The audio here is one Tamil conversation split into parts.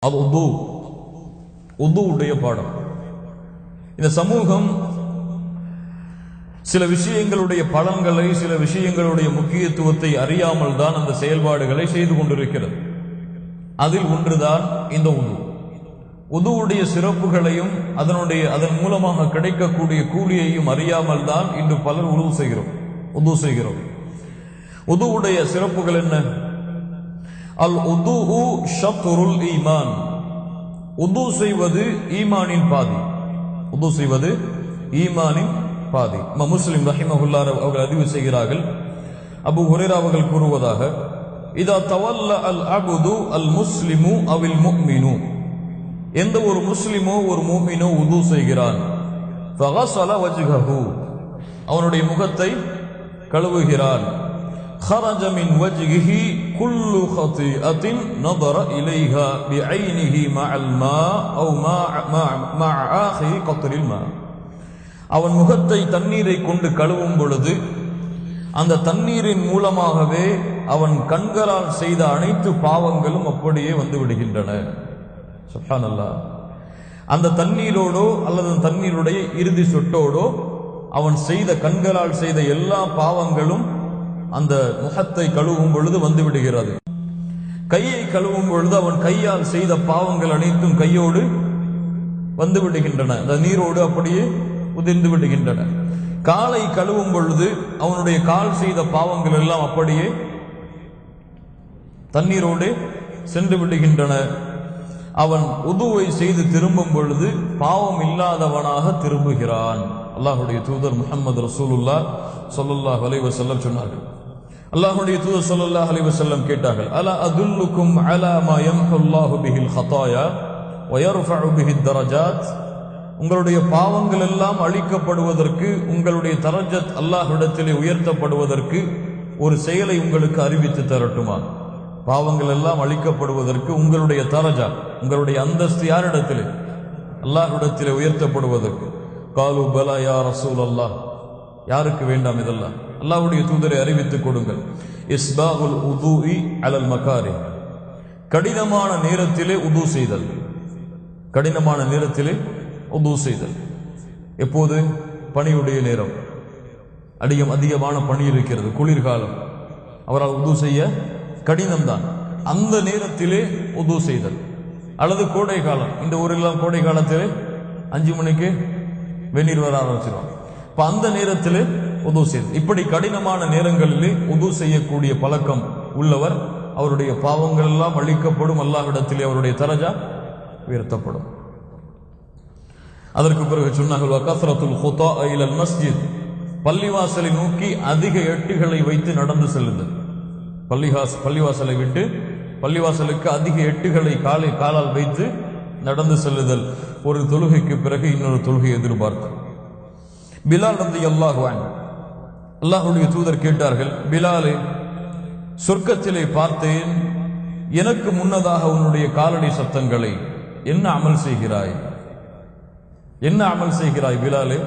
அது உதுவுடைய பாடம். இந்த சமூகம் சில விஷயங்களுடைய பலன்களை, சில விஷயங்களுடைய முக்கியத்துவத்தை அறியாமல் தான் அந்த செயல்பாடுகளை செய்து கொண்டிருக்கிறது. அதில் ஒன்றுதான் இந்த உதுவுடைய சிறப்புகளையும் அதன் மூலமாக கிடைக்கக்கூடிய கூலியையும் அறியாமல் தான் இன்று பலர் உது செய்கிறோம். உதுவுடைய சிறப்புகள் என்ன? அல் உது ஷத்ருல் ஈமான். உது செய்வது ஈமானின் பாதி. உது செய்வது ஈமானின் பாதி. முஸ்லிம் ரஹிமஹுல்லாஹ் அவர்கள் அறிவு செய்கிறார்கள். அபூ ஹுரைரா அவர்கள் கூறுவதாக, இதா தவல்ல அல் அப்து அல் முஸ்லிமு அவில் முஃமினு, எந்த ஒரு முஸ்லிமோ ஒரு முஃமினோ உது செய்கிறான், ஃபகஸல வஜ்ஹஹு, அவனுடைய முகத்தை கழுவுகிறான், خرج من وجهه كل خطيئة نظر إليها بعينه مع الماء أو مع آخر قطر الماء. அவன் முகத்தை தண்ணீரை கொண்டு கழுவும் பொழுது அந்த தண்ணீரின் மூலமாகவே அவன் கண்களால் செய்த அனைத்து பாவங்களும் அப்படியே வந்து விடுகின்றன. சுப்ஹானல்லாஹ். அந்த தண்ணீரோடோ அல்லது தண்ணீருடைய இறுதி சொட்டோடோ அவன் செய்த கண்களால் செய்த எல்லா பாவங்களும் அந்த முகத்தை கழுவும் பொழுது வந்து விடுகிறது. கையை கழுவும் பொழுது அவன் கையால் செய்த பாவங்கள் அனைத்தும் கையோடு வந்து விடுகின்றன, அந்த நீரோடு அப்படியே உதிர்ந்து விடுகின்றன. காலை கழுவும் பொழுது அவனுடைய கால் செய்த பாவங்கள் எல்லாம் அப்படியே தண்ணீரோடு சென்று விடுகின்றன. அவன் உதுவை செய்து திரும்பும் பொழுது பாவம் இல்லாதவனாக திரும்புகிறான். அல்லாஹ்வுடைய தூதர் முஹம்மது ரசூலுல்லாஹ் ஸல்லல்லாஹு அலைஹி வஸல்லம் சொன்னார்கள். அல்லாஹ்வுடைய தூதர் ஸல்லல்லாஹு அலைஹி வஸல்லம் கேட்டார்கள், அலா அதுல்லுக்கும் அலா மா யம்ஹுல்லாஹு பிஹில் ஹதாயா வ யர்ஃபஉ பிஹித் தரஜாத். உங்களுடைய பாவங்கள் எல்லாம் அழிக்கப்படுவதற்கு, உங்களுடைய தரஜத் அல்லாஹ்விடத்திலே உயர்த்தப்படுவதற்கு ஒரு செயலை உங்களுக்கு அறிவித்து தரட்டுமா? பாவங்கள் எல்லாம் அழிக்கப்படுவதற்கு உங்களுடைய தரஜா, உங்களுடைய அந்தஸ்து யாரிடத்திலே? அல்லாஹ்விடத்திலே உயர்த்தப்படுவதற்கு. காலு பலா யா ரசூலல்லாஹ், யாருக்கு வேண்டாம் இதெல்லாம்? அல்லாஹ்வுடைய தூதரை அறிவித்துக் கொடுங்கள். இஸ்பாகுல் உதுஇ அலல் மகாரி, கடினமான நேரத்திலே உது செய்தல். கடினமான நேரத்திலே உது செய்தல். எப்போது? பனியுடைய நேரம், அதிகமான பனி இருக்கிறது, குளிர்காலம், அவரால் உது செய்ய கடினம்தான். அந்த நேரத்திலே உது செய்தல். அல்லது கோடை காலம், இந்த ஊரெல்லாம் கோடை காலத்திலே 5 மணிக்கு வெந்நீர் வர ஆரம்பிச்சிடும். இப்ப அந்த நேரத்திலே உது செய்தல். இப்படி கடினமான நேரங்களிலே உது செய்யக்கூடிய பழக்கம் உள்ளவர், அவருடைய பாவங்கள் எல்லாம் அழிக்கப்படும், அல்லாஹ்விடத்திலே அவருடைய தரஜா உயர்த்தப்படும். அதற்கு பிறகு சொன்னார்கள், வகஸ்ரத்துல் குதா இலல் மஸ்ஜித், பள்ளிவாசலை நோக்கி அதிக எட்டுகளை வைத்து நடந்து செல்லுதல். பள்ளிவாசலை விட்டு பள்ளிவாசலுக்கு அதிக எட்டுகளை காலால் வைத்து நடந்து செல்லுதல். ஒரு தொழுகைக்கு பிறகு இன்னொரு தொழுகை எதிர்பார்த்து. பிலால் ரலியல்லாஹு அன்ஹு, அல்லாஹ்வுடைய தூதர் கேட்டார்கள், பிலாலே, சொர்க்கத்திலே பார்த்தேன், எனக்கு முன்னதாக உன்னுடைய காலடி சத்தங்களை என்ன அமல் செய்கிறாய்? என்ன அமல் செய்கிறாய் பிலாலே?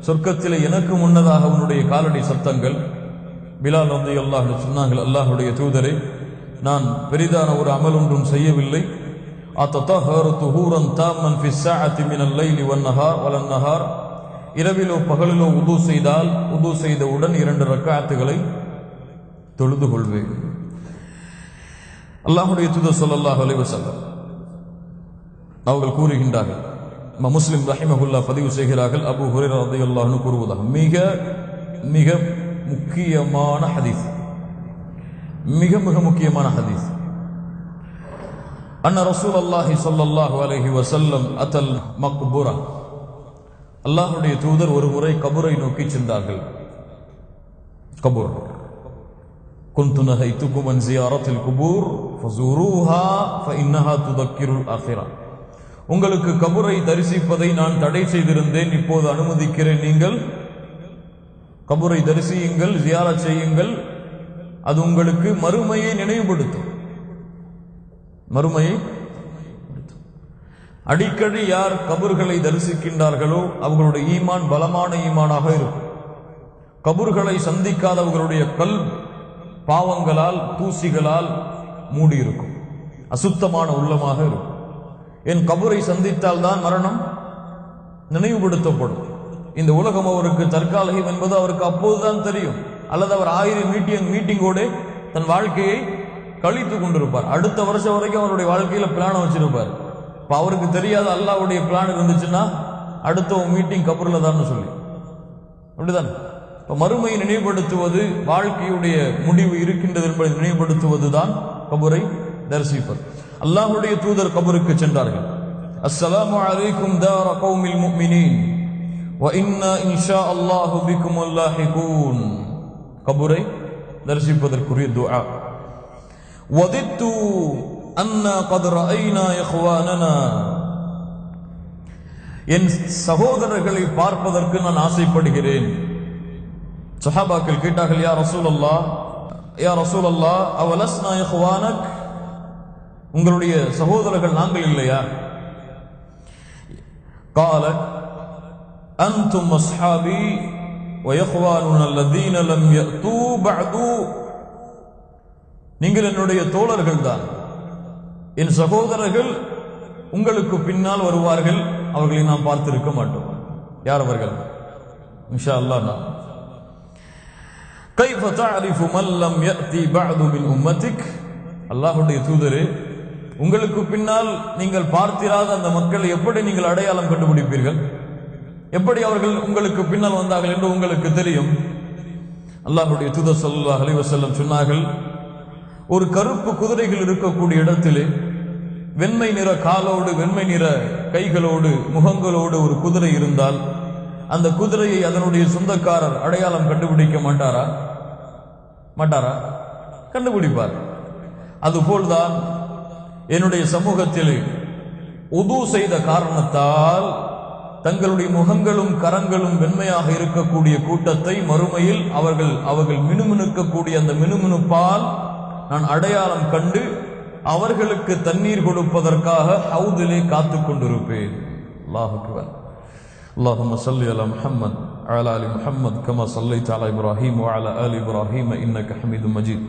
சொர்க்கத்திலே எனக்கு முன்னதாக உன்னுடைய காலடி சத்தங்கள். பிலால் ரலியல்லாஹு அன்ஹு சொன்னார்கள், அல்லாஹ்வுடைய தூதரே, நான் பெரிதான ஒரு அமல் ஒன்றும் செய்யவில்லை. அத்ததஹரு துஹூரன் தாமன் ஃபி ஸாஅத்தி மினல் லைலி வன் நஹார் வலன் நஹார், இரவிலோ பகலிலோ உது செய்தால் உது செய்தவுடன் 2 ரக்அத்துகளை தொழுது கொள்வேன். அல்லாஹ்வுடைய தூதர் ஸல்லல்லாஹு அலைஹி வஸல்லம் அவர்கள் கூறுகின்றார்கள், முஸ்லிம் ரஹிமஹுல்லாஹ் பதிவு செய்கிறார்கள், அபூ ஹுரைரா ரலியல்லாஹு அன்ஹு கூறுவதாக, மிக மிக முக்கியமான ஹதீஸ், மிக மிக முக்கியமான ஹதீஸ். அன்ன ரசூலுல்லாஹி ஸல்லல்லாஹு அலைஹி வஸல்லம் அத்தல் மக்புரா, அல்லாஹ்வுடைய தூதர் ஒரு முறை கபரை நோக்கி சென்றார்கள். கபர், குன்து நஹைதுக்கும் அன் ஜியாரத்தில் குபூர் ஃபஸூரூஹா ஃபஇன்னஹா துதக்கிருல் ஆখিরা, உங்களுக்கு கபரை தரிசிப்பதை நான் தடை செய்திருந்தேன், இப்போது அனுமதிக்கிறேன், நீங்கள் கபரை தரிசியுங்கள், ஜியாரத் செய்யுங்கள், அது உங்களுக்கு மறுமையை நினைவுபடுத்தும். மறுமையை அடிக்கடி யார் கபர்களை தரிசிக்கின்றார்களோ அவர்களுடைய ஈமான் பலமான ஈமானாக இருக்கும். கபர்களை சந்திக்காதவர்களுடைய கல்ப் பாவங்களால் தூசிகளால் மூடி இருக்கும், அசுத்தமான உள்ளமாக இருக்கும். என் கபரை சந்தித்தால் தான் மரணம் நினைவுபடுத்தப்படும். இந்த உலகம் அவருக்கு தற்காலிகம் என்பது அவருக்கு அப்போதுதான் தெரியும். அல்லது அவர் 1000 மீட்டிங்கோடு தன் வாழ்க்கையை கழித்து கொண்டிருப்பார். அடுத்த வருஷம் வரைக்கும் அவருடைய வாழ்க்கையில பிளான் வச்சிருப்பார். இப்ப அவருக்கு தெரியாத அல்லாஹ்வுடைய பிளான் இருந்துச்சுன்னா அடுத்த மீட்டிங் கபர்ல தான் சொல்லி, அப்படிதான். இப்ப மறுமையை நினைவுபடுத்துவது, வாழ்க்கையுடைய முடிவு இருக்கின்றது என்பதை நினைவுபடுத்துவது தான் கபரை தரிசிப்பது. அல்லாஹ்வுடைய தூதர் கபருக்கு சென்றார்கள். அஸ்ஸலாமு அலைக்கும் தார கௌமில் முஃமினீன் வ இன்னா இன்ஷா அல்லாஹு பிக்கும் லாஹிகூன். கபரை தரிசிப்பதற்குரிய துஆ. வதித்து அன்னா கத் ரஅய்னா இஹ்வானனா. என் சகோதரர்களை பார்ப்பதற்கு நான் ஆசைப்படுகிறேன். சஹாபாக்கள் கேட்டார்கள், யா ரசூலல்லாஹ், யா ரசூலல்லாஹ் அவலஸ்னா இஹ்வானக், உங்களுடைய சகோதரர்கள் நாங்கள் இல்லையா? قال أنتم أصحابي وإخواننا الذين لم يأتوا بعد. நீங்கள் என்னுடைய தோழர்கள் தான், என் சகோதரர்கள் உங்களுக்கு பின்னால் வருவார்கள், அவர்களை நாம் பார்த்திருக்க மாட்டோம். யார் அவர்கள்? இன்ஷா அல்லாஹ். நான் கைஃப தஅரிஃபு மன் லம் யஅதி பஅது மின் உம்மத்திக். அல்லாஹ்வுடைய தூதரே, உங்களுக்கு பின்னால் நீங்கள் பார்த்திராத அந்த மக்களை எப்படி நீங்கள் அடையாளம் கண்டுபிடிப்பீர்கள்? எப்படி அவர்கள் உங்களுக்கு பின்னால் வந்தார்கள் என்று உங்களுக்கு தெரியும்? அல்லாஹ்வுடைய தூதர் ஸல்லல்லாஹு அலைஹி வஸல்லம் சொன்னார்கள், ஒரு கருப்பு குதிரைகள் இருக்கக்கூடிய இடத்திலே வெண்மை நிற காலோடு வெண்மை நிற கைகளோடு முகங்களோடு ஒரு குதிரை இருந்தால் அந்த குதிரையை அதனுடைய சொந்தக்காரர் அடையாளம் கண்டுபிடிக்க மாட்டாரா? கண்டுபிடிப்பார். அதுபோல்தான் என்னுடைய சமூகத்தில் உது செய்த காரணத்தால் தங்களுடைய முகங்களும் கரங்களும் வெண்மையாக இருக்கக்கூடிய கூட்டத்தை மறுமையில் அவர்கள் மினுமினுக்கக்கூடிய அந்த மினுமினுப்பால் நான் அடையாளம் கண்டு அவர்களுக்கு தண்ணீர் கொடுப்பதற்காக ஹவுதிலே காத்துக் கொண்டிருப்பேன். அல்லாஹ் அக்பர். اللهم صل على محمد وعلى ال محمد كما صليت على ابراهيم وعلى ال ابراهيم انك حميد مجيد.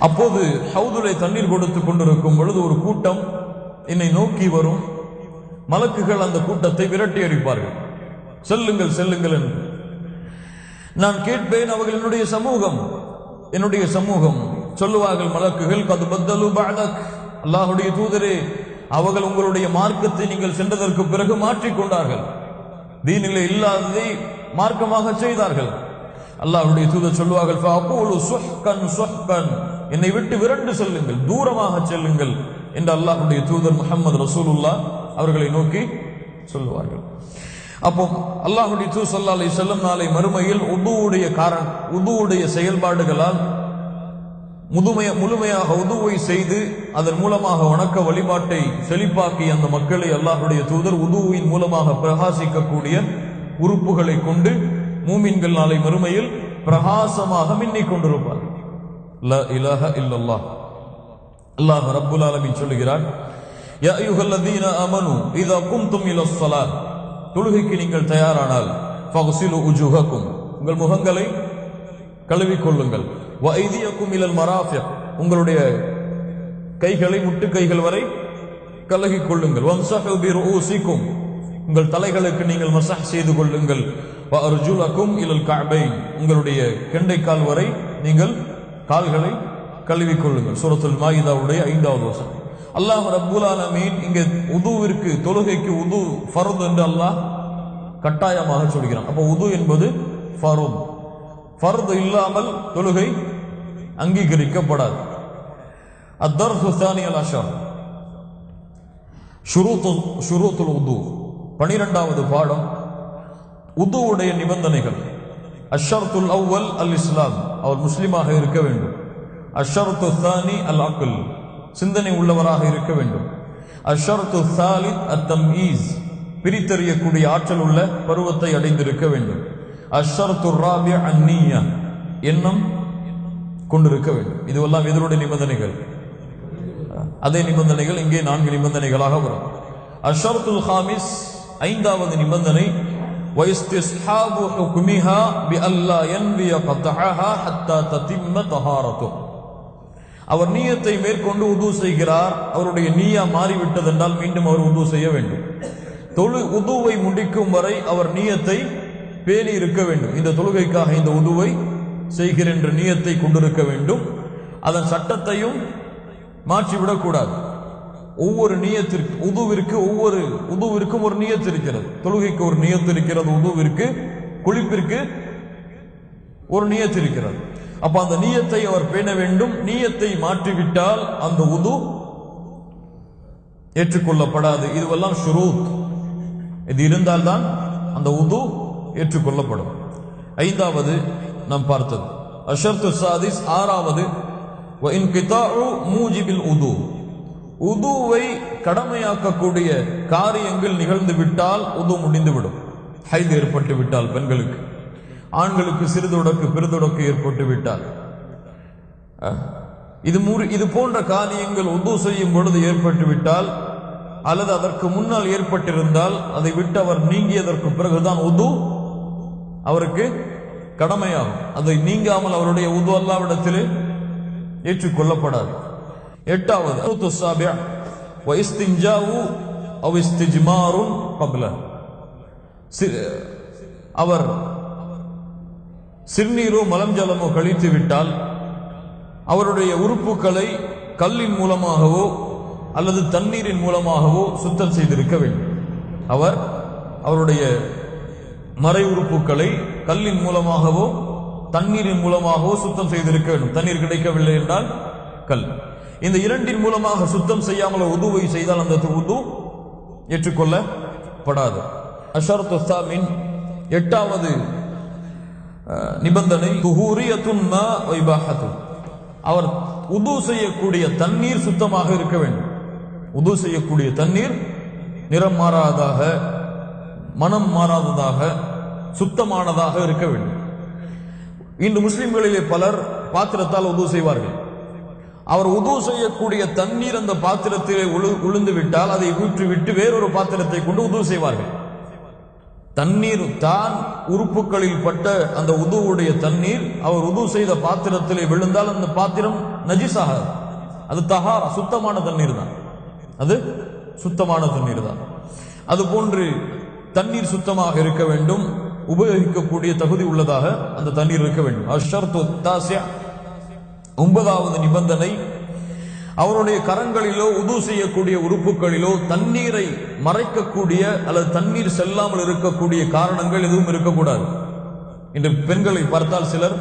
அப்போது ஹவுதிலே தண்ணீர் கொடுத்துக் கொண்டிருக்கும் பொழுது ஒரு கூட்டம் என்னை நோக்கி வரும். மலக்குகள் அந்த கூட்டத்தை விரட்டி அடிப்பார்கள், செல்லுங்கள் செல்லுங்கள் என்று. நான் கேட்பேன், அவர்கள் என்னுடைய சமூகம். சொல்லுவார்கள் மலக்குகள், கத் பத்தலு பஅதக், அல்லாஹ்வுடைய தூதரே, அவர்கள் உங்களுடைய மார்க்கத்தை நீங்கள் சென்றதற்கு பிறகு மாற்றிக்கொண்டார்கள், தீனிலே இல்லாததை மார்க்கமாக செய்தார்கள். அல்லாஹ்வுடைய தூதர் சொல்லுவார்கள், ஃபஅகூலு சுஹ்கன் சுஹ்கன், என்னை விட்டு விரண்டு செல்லுங்கள், தூரமாக செல்லுங்கள் என்று அல்லாஹ்வுடைய தூதர் முஹம்மது ரசூலுல்லாஹ் அவர்களை நோக்கி சொல்லுவார்கள். அப்போ அல்லாஹ்வுடைய தூதர் ஸல்லல்லாஹு அலைஹி வஸல்லம் நாளை மறுமையில் உதுவுடைய செயல்பாடுகளால் முழுமையாக உதுவை செய்து அதன் மூலமாக வணக்க வழிபாட்டை செழிப்பாக்கி அந்த மக்களை அல்லாஹ்வுடைய தூதர் உதுவின் மூலமாக பிரகாசிக்கக்கூடிய உறுப்புகளை கொண்டு மூமின்கள் நாளை மறுமையில் பிரகாசமாக மின்னிக் கொண்டிருப்பார். லா இலாஹ இல்லல்லாஹ். அல்லாஹ் ரப்புல் ஆலமீன் சொல்லுகிறார், யா அய்யுஹல்லதீன ஆமனூ இதா கும்தும் இலஸ் ஸலாத், தொழுகைக்கு நீங்கள் தயாரானால் ஃபக்ஸிலு உஜூஹக்கும், உங்கள் முகங்களை கழுவிக்கொள்ளுங்கள், வ ஐதியக்கும் இலல் மராஃபிக், உங்களுடைய கைகளை முட்டு கைகள் வரை கழுவிக் கொள்ளுங்கள், வம்ஸஹு பிருஊசிக்கும், உங்கள் தலைகளுக்கு நீங்கள் மஸஹ் செய்து கொள்ளுங்கள், வ அர்ஜுலக்கும் இலல் கஅபைன், உங்களுடைய கெண்டைக்கால் வரை நீங்கள் கால்களை கழுவிக் கொள்ளுங்கள். சூரத்துல் மாயிதாவுடைய 5வது வசனம். அல்லாஹ் ரப்புல் ஆலமீன் இங்கே உதுவிற்கு, தொழுகைக்கு உது ஃபர்து என்று அல்லாஹ் கட்டாயமாக சொல்கிறான். அப்போ உது என்பது ஃபர்து இல்லாமல் தொழுகை அங்கீகரிக்கப்படாது. அத்தர்ஃபு ஸானி அல் அஷர் ஷுரூத்துல் உது, 12வது பாடம், உதுவுடைய நிபந்தனைகள். அஷ்ஷர்துல் அவ்வல் அல் இஸ்லாம், அவர் முஸ்லிமாக இருக்க வேண்டும். அஷ்ஷர்து ஸானி அல் அக்ல், சிந்தனை உள்ளவராக இருக்க வேண்டும். அஷ்ஷர்து ஸாலித் அத் தம்யீஸ், பிரித்தறியக்கூடிய ஆற்றல் உள்ள பருவத்தை அடைந்திருக்க வேண்டும். அஷ்ஷர்து ராபி அந்நிய, எண்ணம் கொண்டிருக்க வேண்டும். இதுவெல்லாம் எதிரோட நிபந்தனைகள். அதே நிபந்தனைகள் இங்கே 4 நிபந்தனைகளாக வரும். அஷ்ஷர்துல் ஹாமிஸ், 5வது நிபந்தனை, வைஸ்திஸ்ஹாபு ஹுக்மிஹா பி அல்லா யன்விய கத்ஹஹா ஹத்தா ததிம்ம தஹாரத்து, அவர் நீயத்தை மேற்கொண்டு உது செய்கிறார், அவருடைய நீயா மாறிவிட்டதென்றால் மீண்டும் அவர் உது செய்ய வேண்டும். உதுவை முடிக்கும் வரை அவர் நீயத்தை பேணி இருக்க வேண்டும். இந்த தொழுகைக்காக இந்த உதுவை செய்கிறேன் என்ற நீயத்தை கொண்டிருக்க வேண்டும். அதன் சட்டத்தையும் மாற்றிவிடக்கூடாது. ஒவ்வொரு நீயத்திற்கு உதுவிற்கும் ஒரு நீயத்து இருக்கிறது. தொழுகைக்கு ஒரு நீயத்து இருக்கிறது, உதுவிற்கு குளிப்பிற்கு ஒரு நீயத்து இருக்கிறது. அப்ப அந்த நீயத்தை அவர் பேண வேண்டும். நீயத்தை மாற்றிவிட்டால் அந்த உது ஏற்றுக்கொள்ளப்படாது. இதுவெல்லாம் ஷுரூத். இது இருந்தால்தான் அந்த உது ஏற்றுக்கொள்ளப்படும். ஐந்தாவது நாம் பார்த்தது அஷர்த்து சாதிஸ். ஆறாவது மூஜிபில் உது. உதுவை கடமையாக்கக்கூடிய காரியங்கள் நிகழ்ந்து விட்டால் உது முடிந்துவிடும். ஹைது ஏற்பட்டு விட்டால் பெண்களுக்கு, ஆண்களுக்கு சிறுதொடக்கு பெருதொடக்கு ஏற்பட்டு விட்டால், இது போன்ற காரியங்கள் உது செய்யும் பொழுது ஏற்பட்டு விட்டால் அல்லது அதற்கு முன்னால் ஏற்பட்டிருந்தால் அதை விட்டு அவர் நீங்கியதற்கு பிறகுதான் உது அவருக்கு கடமையாகும். அதை நீங்காமல் அவருடைய உது அல்லாவிடத்திலே ஏற்றுக்கொள்ளப்படாது. எட்டாவது அவர் சிறுநீரோ மலஞ்சலமோ கழித்து விட்டால் அவருடைய உறுப்புகளை கல்லின் மூலமாகவோ அல்லது தண்ணீரின் மூலமாகவோ சுத்தம் செய்திருக்க வேண்டும். அவருடைய மறை உறுப்புகளை கல்லின் மூலமாகவோ தண்ணீரின் மூலமாகவோ சுத்தம் செய்திருக்க வேண்டும். தண்ணீர் கிடைக்கவில்லை என்றால் கல். இந்த இரண்டின் மூலமாக சுத்தம் செய்யாமல் உதுவை செய்தால் அந்த உது ஏற்றுக்கொள்ளப்படாது. அஷர்த்து சாமின் எட்டாவது நிபந்தனை அவர் உது செய்யக்கூடிய தண்ணீர் சுத்தமாக இருக்க வேண்டும். உது செய்யக்கூடிய தண்ணீர் நிறம் மாறாததாக, மனம் மாறாததாக, சுத்தமானதாக இருக்க வேண்டும். இன்று முஸ்லிம்களிலே பலர் பாத்திரத்தால் உது செய்வார்கள். அவர் உது செய்யக்கூடிய தண்ணீர் அந்த பாத்திரத்திலே உளுந்து விட்டால் அதை ஊற்றிவிட்டு வேறொரு பாத்திரத்தை கொண்டு உது செய்வார்கள். தண்ணீர் தான் உறுப்புகளில் பட்ட அந்த உதுவுடைய தண்ணீர் அவர் உது செய்த பாத்திரத்திலே விழுந்தால் அந்த பாத்திரம் நஜிஸாக, அது தஹாரா, சுத்தமான தண்ணீர் தான். அது சுத்தமான தண்ணீர் தான். அதுபோன்று தண்ணீர் சுத்தமாக இருக்க வேண்டும், உபயோகிக்கக்கூடிய தகுதி உள்ளதாக அந்த தண்ணீர் இருக்க வேண்டும். அஷ்ஷர்து தாசியா, ஒன்பதாவது நிபந்தனை, அவருடைய கரங்களிலோ உது செய்யக்கூடிய உறுப்புகளிலோ தண்ணீரை மறைக்கக்கூடிய அல்லது தண்ணீர் செல்லாமல் இருக்கக்கூடிய காரணங்கள் எதுவும் இருக்கக்கூடாது. இன்று பெண்களை பார்த்தால் சிலர்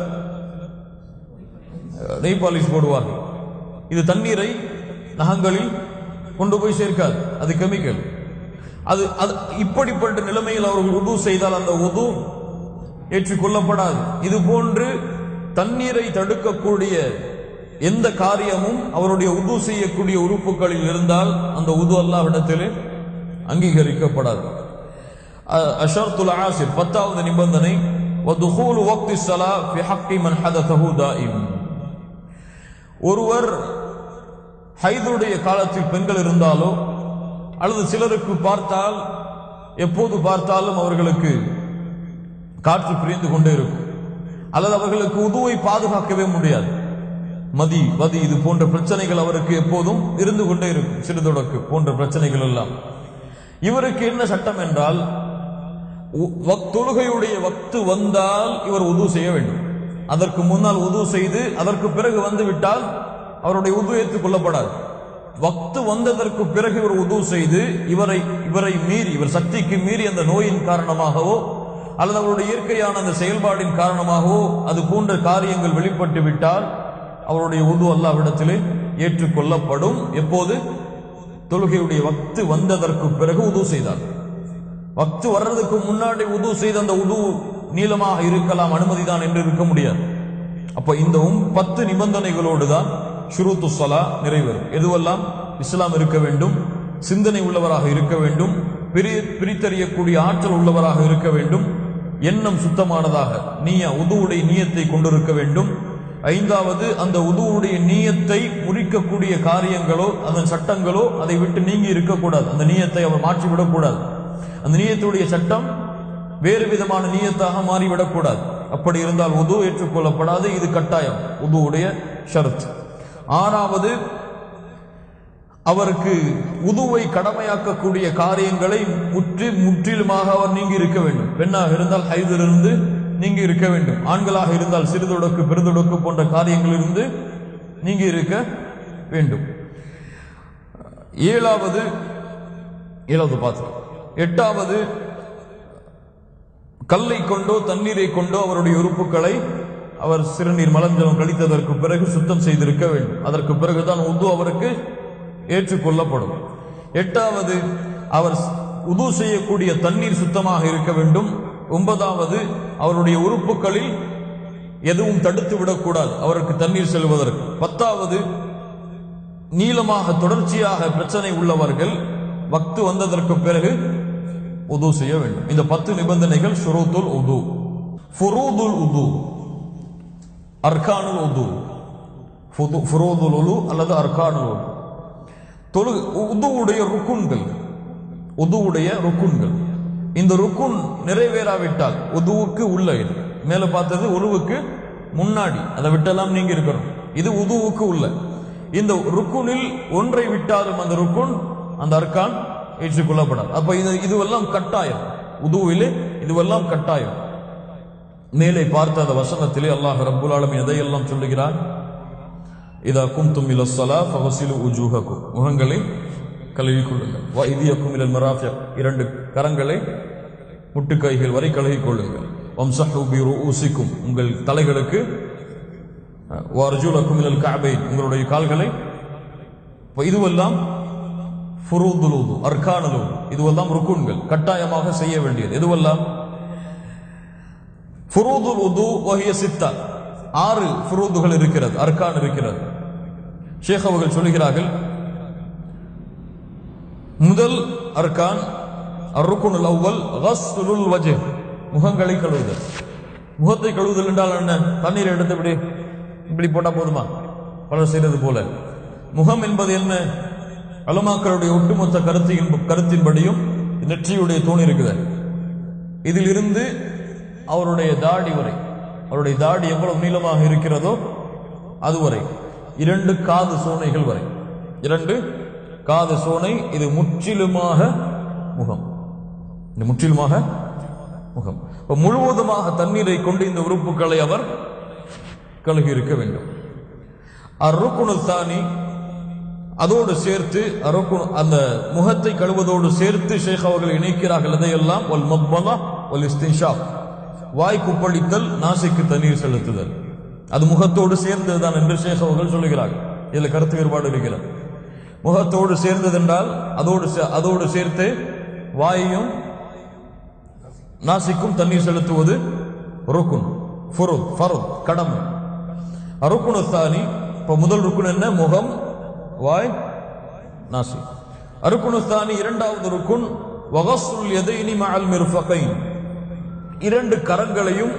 நெய் பாலிஷ் போடுவார்கள். இது தண்ணீரை நகங்களில் கொண்டு போய் சேர்க்காது, அது கெமிக்கல். அது இப்படிப்பட்ட நிலைமையில் அவர்கள் உது செய்தால் அந்த உது ஏற்றுக்கொள்ளப்படாது. இது போன்று தண்ணீரை தடுக்கக்கூடிய எந்த காரியமும் அவருடைய உது செய்யக்கூடிய உறுப்புகளில் இருந்தால் அந்த உது அல்லாஹ்விடத்திலே அங்கீகரிக்கப்படாது. அஷர்துல் ஆசிர், பத்தாவது நிபந்தனை, வதுஹூலு வக்தி ஸலா ஃபி ஹக்கி மன் ஹததஹு தாயிம். ஒருவர் ஹைதுடைய காலத்தில் பெண்கள் இருந்தாலோ அல்லது சிலருக்கு பார்த்தால் எப்போது பார்த்தாலும் அவர்களுக்கு காற்று பிரிந்து கொண்டே இருக்கும், அல்லது அவர்களுக்கு உதுவை பாதுகாக்கவே முடியாது, வதி இது போன்ற பிரச்சனைகள் அவருக்கு எப்போதும் இருந்து கொண்டே இருக்கும், சிறுதொடக்கு போன்ற பிரச்சனைகள் எல்லாம். இவருக்கு என்ன சட்டம் என்றால், தொழுகையுடைய வக்து வந்தால் இவர் உது செய்ய வேண்டும். அதற்கு முன்னால் உது செய்து அதற்கு பிறகு வந்து விட்டால் அவருடைய உது ஏற்றுக்கொள்ளப்படாது. வக்து வந்ததற்கு பிறகு இவர் உது செய்து இவரை மீறி, இவர் சக்திக்கு மீறி அந்த நோயின் காரணமாகவோ அல்லது அவருடைய இயற்கையான அந்த செயல்பாடின் காரணமாகவோ அது போன்ற காரியங்கள் வெளிப்பட்டு விட்டால் அவருடைய உது அல்லாஹ்விடத்திலே ஏற்றுக்கொள்ளப்படும். எப்போது? தொழுகையுடைய வக்து வந்ததற்கு பிறகு உது செய்தார். வக்து வர்றதுக்கு முன்னாடி உது செய்த அந்த உது நீளமாக இருக்கலாம், அனுமதிதான் என்று இருக்க முடியாது. அப்ப இந்த 10 நிபந்தனைகளோடு தான் ஷுரூத்து ஸலா நிறைவேறும். எதுவெல்லாம்? இஸ்லாம் இருக்க வேண்டும், சிந்தனை உள்ளவராக இருக்க வேண்டும், பிரித்தறியக்கூடிய ஆற்றல் உள்ளவராக இருக்க வேண்டும், எண்ணம் சுத்தமானதாக உதுவுடைய நீயத்தை கொண்டிருக்க வேண்டும். ஐந்தாவது, அந்த உதுவுடைய நீயத்தை முறிக்கக்கூடிய காரியங்களோ அதன் சட்டங்களோ அதை விட்டு நீங்கி இருக்கக்கூடாது. அந்த நீயத்தை அவர் மாற்றிவிடக்கூடாது. அந்த நீயத்துடைய சட்டம் வேறு விதமான நீயத்தாக மாறிவிடக்கூடாது. அப்படி இருந்தால் உது ஏற்றுக்கொள்ளப்படாது. இது கட்டாயம், உதுவுடைய ஷரத். ஆறாவது, அவருக்கு உதுவை கடமையாக்கக்கூடிய காரியங்களை முற்றிலுமாக அவர் நீங்கி இருக்க வேண்டும். பெண்ணாக இருந்தால் ஹைதிலிருந்து நீங்கி இருக்க வேண்டும். ஆண்களாக இருந்தால் சிறுதொடக்கு பெருதொடக்கு போன்ற காரியங்களிலிருந்து நீங்கி இருக்க வேண்டும். ஏழாவது பார்த்து. எட்டாவது, கல்லை கொண்டோ தண்ணீரை கொண்டோ அவருடைய உறுப்புகளை அவர் சிறுநீர் மலஞ்சலம் கழித்ததற்கு பிறகு சுத்தம் செய்திருக்க வேண்டும். அதற்கு பிறகுதான் உது அவருக்கு ஏற்றுக்கொள்ளப்படும். எட்டாவது, அவர் உது செய்யக்கூடிய தண்ணீர் சுத்தமாக இருக்க வேண்டும். ஒன்பதாவது, அவருடைய உறுப்புகளில் எதுவும் தடுத்து விடக்கூடாது அவருக்கு தண்ணீர் செல்வதற்கு. பத்தாவது, நீளமாக தொடர்ச்சியாக பிரச்சனை உள்ளவர்கள் வக்து வந்ததற்கு பிறகு உது செய்ய வேண்டும். இந்த 10 நிபந்தனைகள் ஷுரூத்துல் உது. ஃபுரூதுல் உது, அர்கானுல் உது, ஃபுரூதுல் உது அல்லது அர்கானுல் உது. உதுவுடைய ருக்குன்கள், உதுவுடைய ருக்குன்கள். இந்த ருக்குன் நிறைவேறாவிட்டால் உதுவுக்கு உள்ள, இது மேல பார்த்தது உருவுக்கு முன்னாடி, அதை விட்டெல்லாம் நீங்க இருக்கணும். இது உதுவுக்கு உள்ள. இந்த ருக்குனில் ஒன்றை விட்டாலும் அந்த ருக்குன், அந்த அர்கான் ஏற்றுக்கொள்ளப்படாது. அப்ப இதுவெல்லாம் கட்டாயம், உதுவிலே இதுவெல்லாம் கட்டாயம். மேலே பார்த்த அந்த வசனத்திலே அல்லாஹ் ரப்புல் ஆலமீன் எதையெல்லாம் சொல்லுகிறான்? இதா கும்தும் இலஸ் ஸலா ஃபக்ஸிலு உஜூஹக்கும், முகங்களை கழுவிக் கொள்ளுங்கள். வ இதியக்கும் இலல் மராஃபிக், 2 கரங்களை முட்டுக்கைகள் வரை கழுவிக் கொள்ளுங்கள். வம்ஸஹு பி ரூஊசிக்கும், உங்கள் தலைகளுக்கு. வ அர்ஜுலக்கும் இலல் கஅபைன், உங்களுடைய கால்களை. இதுவெல்லாம் ஃபுரூதுல் உது, அர்கானுல் உது, இதுவெல்லாம் ருக்குன்கள், கட்டாயமாக செய்ய வேண்டியது. இதுவெல்லாம் ஃபுரூதுல் உது வஹிய சித்தா, 6 ஃபுரூதுகள் இருக்கிறது, அர்கான் இருக்கிறது. ஷேக் அவர்கள் சொல்கிறார்கள், முதல் அர்கான் அர்ருக்குனுல் அவ்வல் கஸ்லுல் வஜ், முகங்களை கழுவுதல். முகத்தை கழுவுதல் என்றால் என்ன? தண்ணீரை எடுத்து இப்படி போட்டா போதுமா? பலர் செய்வது போல. முகம் என்பது என்ன? உலமாக்களுடைய ஒட்டுமொத்த கருத்தின்படியும் நெற்றியுடைய தூண் இருக்குது. இதில் இருந்து அவருடைய தாடி வரை, அவருடைய தாடி எவ்வளவு நீளமாக இருக்கிறதோ அதுவரை, 2 காது சோனைகள் வரை, 2 காது சோனை, இது முற்றிலுமாக முகம். இந்த முற்றிலுமாக முகம். முழுவதுமாக தண்ணீரை கொண்டு இந்த உறுப்புகளை அவர் கழுகி இருக்க வேண்டும். அர்ருக்குனு தானி, அதோடு சேர்த்து அந்த முகத்தை கழுவதோடு சேர்த்து ஷேக் அவர்கள் இணைக்கிறார்கள். அதையெல்லாம் வல் மத்மதா வல் இஸ்தின்ஷாக், வாய் குப்பளித்தல், நாசிக்கு தண்ணீர் செலுத்துதல், அது முகத்தோடு சேர்ந்ததுதான் என்று ஷேக் அவர்கள் சொல்லுகிறார்கள். இதுல கருத்து வேறுபாடு இருக்கிறது. முகத்தோடு சேர்ந்தது என்றால் அதோடு சேர்த்து வாயையும் நாசிக்கும் தண்ணீர் செலுத்துவது ருக்குன், ஃபர்த், கடமை. அருக்குனு தானி, இப்ப முதல் ருக்குன் என்ன? முகம், வாய், நாசி. அருக்குனு தானி, 2வது ருக்குன் வகஸ்லுல் யதைனி மஅல் மிர்ஃபகைன், 2 கரங்களையும்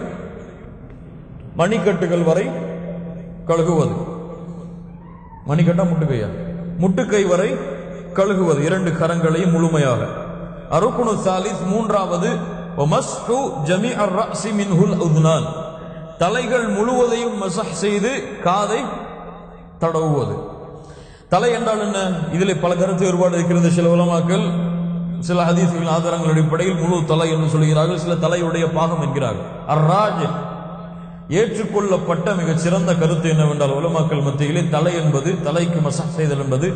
மணிக்கட்டுகள் வரை கழுகுவது. மணிக்கட்டா முட்டுக்கையா? முட்டுக்கை வரை கழுகுவது, 2 கரங்களையும் முழுமையாக. அருக்குனு சாலிஸ், 3வது வமஸ்ஹு ஜமீஅர் ரஅஸி மின்ஹுல் உத்னான், தலைகள் முழுவதையும் மஸஹ் செய்து காதை தடவுவது. தலை என்றால் என்ன? இதிலே பல கருத்து வேறுபாடு இருக்கிறது. சில உலமாக்கள் சில ஹதீஸ்களின் ஆதாரங்கள் அடிப்படையில் முழு தலை என்று சொல்கிறார்கள், சில தலையுடைய பாகம் என்கிறார்கள். அர்ராஜ், ஏற்றுக்கொள்ளப்பட்ட மிகச் சிறந்த கருத்து என்னவென்றால் உலமாக்கள் மத்தியிலே தலை என்பது, தலைக்கு மஸஹ் செய்தல் என்பது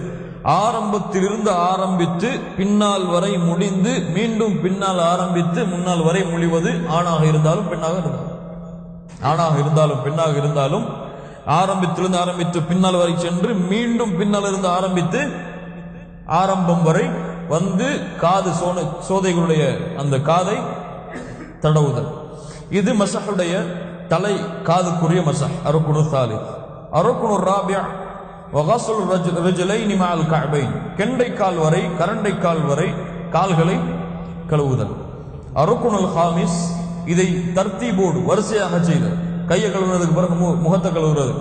ஆரம்பத்திலிருந்து ஆரம்பித்து பின்னால் வரை முடிந்து மீண்டும் பின்னால் ஆரம்பித்து முன்னால் வரை முடிவது, ஆணாக இருந்தாலும் பெண்ணாக இருந்தாலும், ஆணாக இருந்தாலும் பெண்ணாக இருந்தாலும், ஆரம்பத்திலிருந்து ஆரம்பித்து பின்னால் வரை சென்று மீண்டும் பின்னால் இருந்து ஆரம்பித்து ஆரம்பம் வரை வந்து காது சோதைகளுடைய அந்த காதை தடவுதல். இது மஸஹுடைய தலை காதுக்குரிய மஸஹ், அருக்குனு சாலிஸ். அருக்குனு ராபிஅ வகஸ்லுல் ரிஜ்லைனி மஅல் கஅபைன், கெண்டை கால் வரை, கரண்டை கால் வரை கால்களை கழுவுதல். அருக்குனுல் ஹாமிஸ், இதை தர்த்தீபோடு வரிசையாக செய்தல். கையை கழுவுனதுக்கு பிறகு முகத்தை கழுவுறது,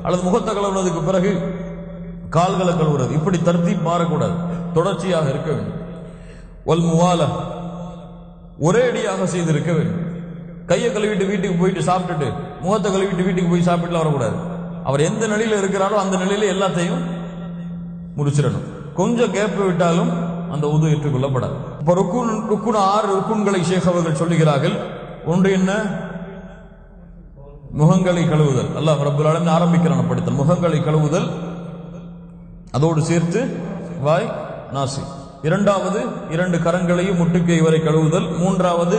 அல்லது முகத்தை கழுவுனதுக்கு பிறகு கால்களை கழுவுறது, இப்படி தர்த்தீப் மாறக்கூடாது, தொடர்ச்சியாக இருக்க வேண்டும். வல் முவாலா, ஒரே அடியாக செய்திருக்க வேண்டும். கையை கழுவிட்டு வீட்டுக்கு போயிட்டு சாப்பிட்டுட்டு முகத்தை கழுவிட்டு வீட்டுக்கு போய் சாப்பிட்டுலாம் வரக்கூடாது. அவர் எந்த நிலையில இருக்கிறாரோ அந்த நிலையில எல்லாத்தையும் முடிச்சிடணும். கொஞ்சம் கேப் விட்டாலும் அந்த உது ஏற்றுக்கொள்ளப்படாது. இப்ப ருக்குன் 6 ருக்குன்களை ஷேக் அவர்கள் சொல்லுகிறார்கள். ஒன்று என்ன? முகங்களை கழுவுதல். அல்லாஹ் ரப்பல் ஆலமீன் ஆரம்பிக்கிறான் படித்தல். முகங்களை கழுவுதல், அதோடு சேர்த்து வாய், நாசி. இரண்டாவது 2 கரங்களையும் முட்டுக்கை வரை கழுவுதல். மூன்றாவது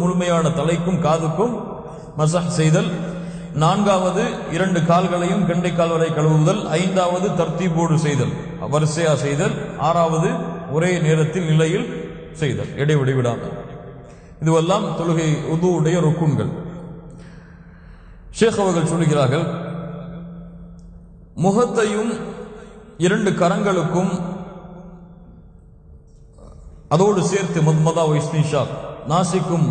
முழுமையான தலைக்கும் காதுக்கும் மசஹ் செய்தல். நான்காவது 2 கால்களையும் கெண்டைக்கால் வரை கழுவுதல். ஐந்தாவது தர்த்தீபோடு செய்தல், வரிசையா செய்தல். ஆறாவது ஒரே நேரத்தில் நிலையில் செய்தல், இடைவெளி விடாமல். இதுவெல்லாம் தொழுகை உதுவுடைய ருக்குன்கள். ஷேக் அவர்கள் சொல்லுகிறார்கள், முகத்தையும் 2 கரங்களுக்கும் அதோடு சேர்த்து மத்மதா வைஸ்னிஷா, நாசிக்கும்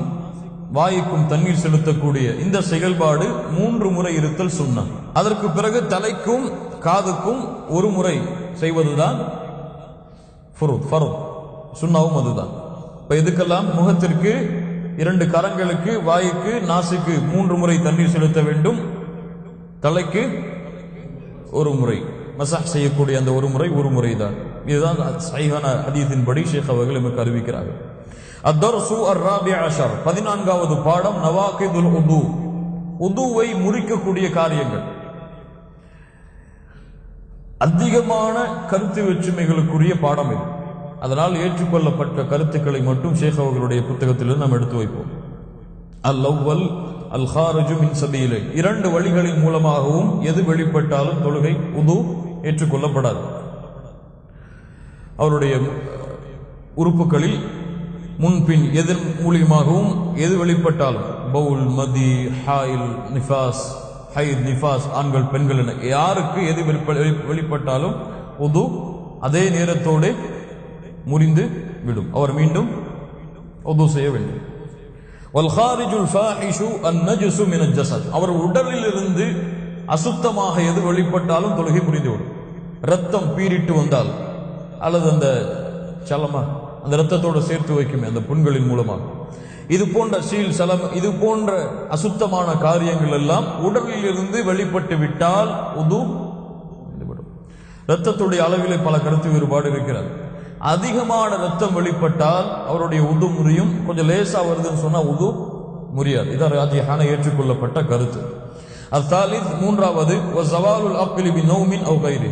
வாய்க்கும் தண்ணீர் செலுத்தக்கூடிய இந்த செயல்பாடு 3 முறை இருத்தல் சுன்னா. அதற்கு பிறகு தலைக்கும் காதுக்கும் 1 முறை செய்வதுதான் ஃபர்த், சுன்னாவும் அதுதான். இப்ப இதுக்கெல்லாம் முகத்திற்கு 2 கரங்களுக்கு, வாய்க்கு, நாசிக்கு 3 முறை தண்ணீர் செலுத்த வேண்டும். தலைக்கு 1 முறை மசாஹ் செய்யக்கூடிய அந்த 1 முறை தான். இதுதான் சஹீஹான ஹதீஸின்படி ஷேக் அவர்கள் நமக்கு அறிவிக்கிறார்கள். அத்-தர்ஸு அர்-ராபி அஷர், 14வது பாடம் நவாகிதுல் உது, உதுவை முறிக்கக்கூடிய காரியங்கள். அதிகமான கருத்து வேற்றுமைகளுக்குரிய பாடம் இது. அதனால் ஏற்றுக்கொள்ளப்பட்ட கருத்துக்களை மட்டும் ஷேக் அவர்களுடைய புத்தகத்திலிருந்து நாம் எடுத்து வைப்போம். அல்-அவ்வல் அல்-ஹாரிஜு மின் சபீலை, 2 வழிகளின் மூலமாகவும் எது வெளிப்பட்டாலும் தொழுகை உது ஏற்றுக்கொள்ளப்படாது. அவருடைய உறுப்புகளில் முன்பின் எதன் மூலியமாகவும் எது வெளிப்பட்டாலும், பவுல், மதி, ஹாயில், நிஃபாஸ், ஹைத், நிஃபாஸ், ஆண்கள் பெண்கள் என யாருக்கு எது வெளிப்பட்டாலும் உது அதே நேரத்தோடு முறிந்து விடும். அவர் மீண்டும் உது செய்ய வேண்டும். வல்-ஹாரிஜுல் ஃபாஹிஷு அன்-நஜ்ஸு மின் அல்-ஜஸத், அவர் உடலில் இருந்து அசுத்தமாக எது வெளிப்பட்டாலும் தொழுகை முறிந்துவிடும். ரத்தம் பீரிட்டு வந்தால், அல்லது அந்த சலமா அந்த ரத்தத்தோடு சேர்த்து வைக்குமே அந்த புண்களின் மூலமாக, இது போன்ற சீல் சலம், இது போன்ற அசுத்தமான காரியங்கள் எல்லாம் உடலில் இருந்து வெளிப்பட்டு விட்டால் உது விடும். ரத்தத்துடைய அளவிலே பல கருத்து வேறுபாடு இருக்கிறது. அதிகமான ரத்தம் வெளிப்பட்டால் அவருடைய உது முறியும். கொஞ்சம் லேசா வருதுன்னு சொன்னா உது முறியாது. இதான் ராஜிஹான ஏற்றுக்கொள்ளப்பட்ட கருத்து. அத்-தாலித், 3வது வஸவாலுல் அக்லி பினௌமின் அவ் கைரி,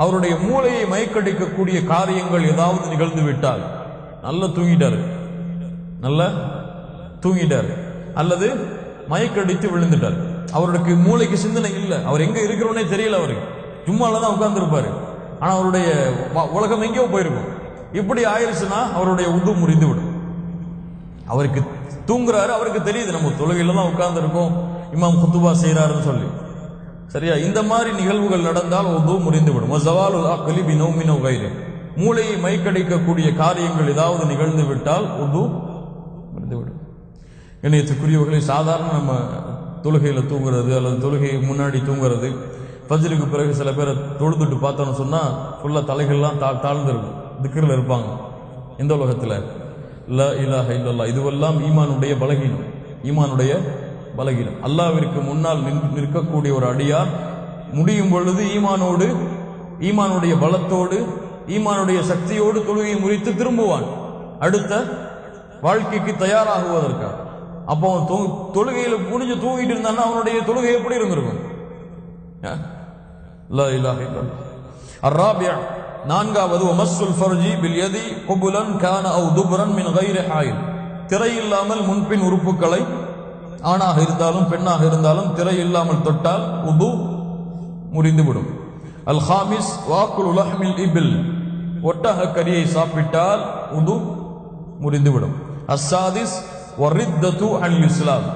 அவருடைய மூளையை மயக்கடிக்கக்கூடிய காரியங்கள் ஏதாவது நிகழ்ந்து விட்டால், நல்லா தூங்கிட்டார் அல்லது மயக்கடித்து விழுந்துட்டார், அவருக்கு மூளைக்கு சிந்தனை இல்லை, அவர் எங்க இருக்கிறோன்னே தெரியல, அவருக்கு சும்மாலதான் உட்கார்ந்து இருப்பாரு, ஆனா அவருடைய உலகம் எங்கேயோ போயிருக்கும். இப்படி ஆயிடுச்சுன்னா அவருடைய உது முறிந்து விடும். அவருக்கு தூங்குறாரு, அவருக்கு தெரியுது நம்ம தொழுகையில தான் உட்கார்ந்து இருக்கோம், இமாம் குத்துபா செய்யறாருன்னு சொல்லி. சரியா? இந்த மாதிரி நிகழ்வுகள் நடந்தால் உது முறிந்து விடும். வஸவாலுல் அக்லி பினௌமின் அவ் கைரி, மூளையை மைக்கடிக்கக்கூடிய காரியங்கள் ஏதாவது நிகழ்ந்து விட்டால் உது முறிந்து விடும். இணையத்துக்குரியவர்களை சாதாரண நம்ம தொழுகையில தூங்குறது அல்லது தொழுகையை முன்னாடி தூங்குறது, ஃபஜ்ருக்கு பிறகு சில பேரை தொழுதுட்டு பார்த்தோன்னு சொன்னா ஃபுல்லா தலைகள்லாம் தாழ்ந்து இருக்கும், திக்ரில் இருப்பாங்க. இந்த உலகத்துல லா இலாஹ இல்லல்லாஹ், இதுவெல்லாம் ஈமானுடைய பலகீனம். அல்லாஹ்விற்கு முன்னால் நிற்கக்கூடிய ஒரு அடியார் முடியும் பொழுது ஈமானுடைய பலத்தோடு, ஈமானுடைய சக்தியோடு தொழுகையை முறித்து திரும்புவான் அடுத்த வாழ்க்கைக்கு தயாராகுவதற்காக. அப்போ தொழுகையில முடிஞ்சு தூங்கிட்டு இருந்தான்னா அவனுடைய தொழுகை எப்படி இருந்திருக்கும்? லா இலாஹ இல்லல்லாஹ். அர்-ராபிஅ, 4வது வமஸ்ஸுல் ஃபர்ஜி பில் யதி குபுலன் கான அவ் துப்ரன் மின் கைரி ஹாயில், திரை இல்லாமல் முன்பின் உறுப்புகளை ஆணாக இருந்தாலும் பெண்ணாக இருந்தாலும் திரை இல்லாமல் தொட்டால் உது முறிந்துவிடும். அல்-ஹாமிஸ் வாக்குல் லஹ்மில் இபில், ஒட்டக கரியை சாப்பிட்டால் உது முறிந்துவிடும். அஸ்-சாதிஸ் வரித்தது அல் இஸ்லாம்,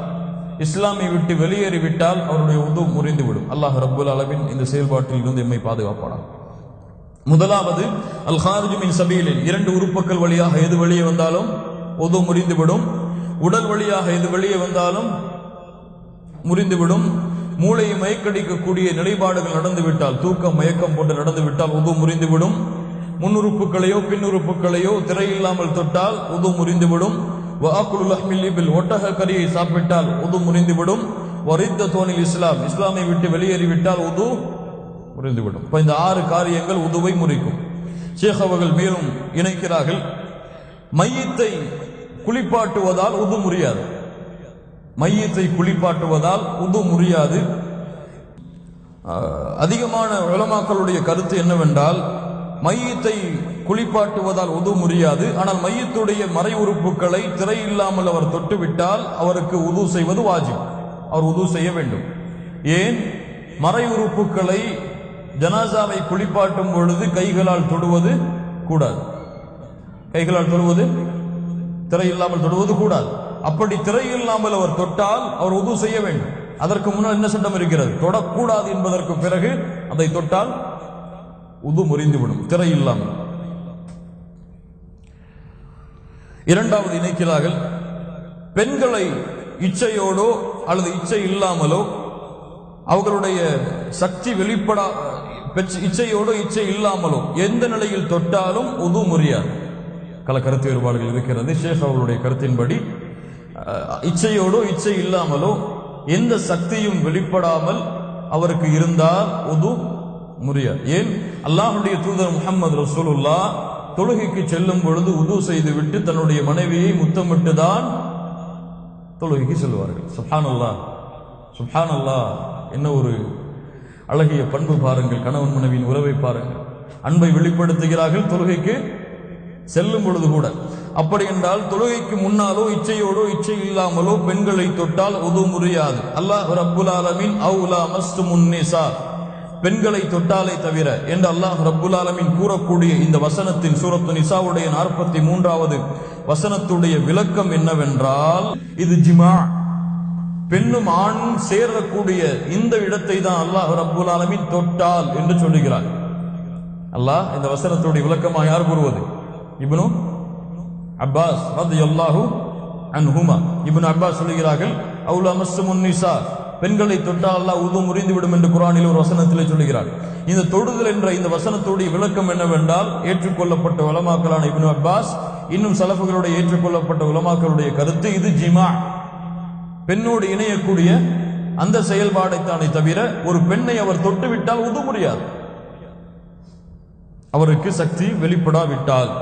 இஸ்லாமை விட்டு வெளியேறிவிட்டால் அவருடைய உது முறிந்துவிடும். அல்லாஹ் ரப்புல் ஆலமீன் இந்த செயல்பாட்டில் இருந்து எம்மை பாதுகாப்பானார். முதலாவது அல்-ஹாரிஜ் மின் சபீலில், 2 உறுப்புகள் வழியாக எது வெளியே வந்தாலும் உது முறிந்துவிடும். உடல் வழியாக எது வெளியே வந்தாலும் முறிந்துவிடும். மூளையை மயக்கடிக்கக்கூடிய நிலைப்பாடுகள் நடந்துவிட்டால், தூக்கம் மயக்கம் போன்று நடந்துவிட்டால் உது முறிந்துவிடும். முன்னுறுப்புகளையோ பின்னுறுப்புகளையோ திரையில்லாமல் தொட்டால் உது முறிந்துவிடும். வாக்குல் லஹ்மில் இபில், ஒட்டக கரியை சாப்பிட்டால் உது முறிந்துவிடும். வரித்தத்தோனில் இஸ்லாம், இஸ்லாமை விட்டு வெளியேறிவிட்டால் உது முறிந்துவிடும். இப்ப இந்த 6 காரியங்கள் உதுவை முறிக்கும். ஷேக் அவர்கள் மேலும் இணைக்கிறார்கள், மையத்தை குளிப்பாட்டுவதால் உது முறியாது. மையத்தை குளிப்பாட்டுவதால் உது முறியாது. அதிகமான உலமாக்களுடைய கருத்து என்னவென்றால், மையத்தை குளிப்பாட்டுவதால் உது முறியாது. ஆனால் மையத்துடைய மறை உறுப்புகளை திரை இல்லாமல் அவர் தொட்டுவிட்டால் அவருக்கு உது செய்வது வாஜிப், அவர் உது செய்ய வேண்டும். ஏன்? மறை உறுப்புகளை ஜனாசாவை குளிப்பாட்டும் பொழுது கைகளால் தொடுவது கூடாது. கைகளால் தொடுவது, திரை இல்லாமல் தொடுவது கூடாது. அப்படி திரை இல்லாமல் அவர் தொட்டால் அவர் உது செய்ய வேண்டும். அதற்கு முன்னால் என்ன சட்டம் இருக்கிறது? தொடக்கூடாது என்பதற்கு பிறகு அதை தொட்டால் உது முறிந்துவிடும், திரை இல்லாமல். இரண்டாவது இணைக்கிறார்கள், பெண்களை இச்சையோடோ அல்லது இச்சை இல்லாமலோ அவர்களுடைய சக்தி வெளிப்படா இச்சையோடோ இச்சை இல்லாமலோ எந்த நிலையில் தொட்டாலும் உது முறியாது. கல கருத்து வேறுபாடுகள் இருக்கிறது. ஷேக் அவர்களுடைய கருத்தின்படி இச்சையோடோ இச்சை இல்லாமலோ எந்த சக்தியும் வெளிப்படாமல் அவருக்கு இருந்தால் உது முறியாது. ஏன்? அல்லாஹ்வுடைய தூதர் முஹம்மது ரசூலுல்லாஹ் தொழுகைக்கு செல்லும் பொழுது உது செய்துவிட்டு தன்னுடைய மனைவியை முத்தமிட்டு தான் தொழுகைக்கு செல்வார்கள். சுப்ஹானல்லாஹ், சுப்ஹானல்லாஹ். என்ன ஒரு அழகிய பண்பு பாருங்கள். கணவன் மனைவியின் உறவை பாருங்கள். அன்பை வெளிப்படுத்துகிறார்கள் தொழுகைக்கு செல்லும் பொழுது கூட. அப்படி என்றால் தொழுகைக்கு முன்னாலோ இச்சையோடோ இச்சை இல்லாமலோ பெண்களை தொட்டால் உது முறியாது. அல்லாஹ் ரப்புல் ஆலமீன் அவுலா மஸ்துமுன் நிசா, பெண்களை தொட்டாலே தவிர என்று அல்லாஹ் ரப்புல் ஆலமீன் கூறக்கூடிய இந்த வசனத்தின் சூரத்து நிசாவுடைய 43வது வசனத்துடைய விளக்கம் என்னவென்றால், இது ஜிமா, பெண்ணும் ஆணும் சேரக்கூடிய இந்த இடத்தை தான் அல்லாஹ் ரப்புல் ஆலமீன் தொட்டால் என்று சொல்லுகிறார். அல்லாஹ் இந்த வசனத்துடைய விளக்கமாக யார் கூறுவது? இப்னு அப்பாஸ் ரலியல்லாஹு அன்ஹுமா. இப்னு அப்பாஸ் சொல்கிறார்கள், அவுலா மஸ்ஸுமுன் நிசா, பெண்களை தொட்டால் அல்லாஹ் உது முறிந்து விடும் என்று குர்ஆனில் ஒரு வசனத்திலே சொல்கிறார். இந்த தொடுதல் என்ற இந்த வசனத்துடைய விளக்கம் என்னவென்றால், ஏற்றுக்கொள்ளப்பட்ட உலமாக்களான இப்னு அப்பாஸ் இன்னும் சலஃபுகளுடைய ஏற்றுக்கொள்ளப்பட்ட உலமாக்களுடைய கருத்து, இது ஜிமா, பெண்ணோடு இணையக்கூடிய அந்த செயல்பாடைத்தானே தவிர ஒரு பெண்ணை அவர் தொட்டுவிட்டால் உது முறியாது, அவருக்கு சக்தி வெளிப்படாவிட்டால்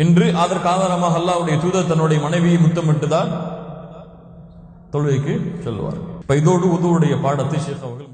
என்று. அதற்கு ஆதாரமாக அல்லாஹ்வுடைய தூதர் தன்னுடைய மனைவியை முத்தமிட்டுதான் தொழுகைக்கு செல்வார். இதோடு உதுவுடைய பாடத்தை ஷேக் அவர்கள்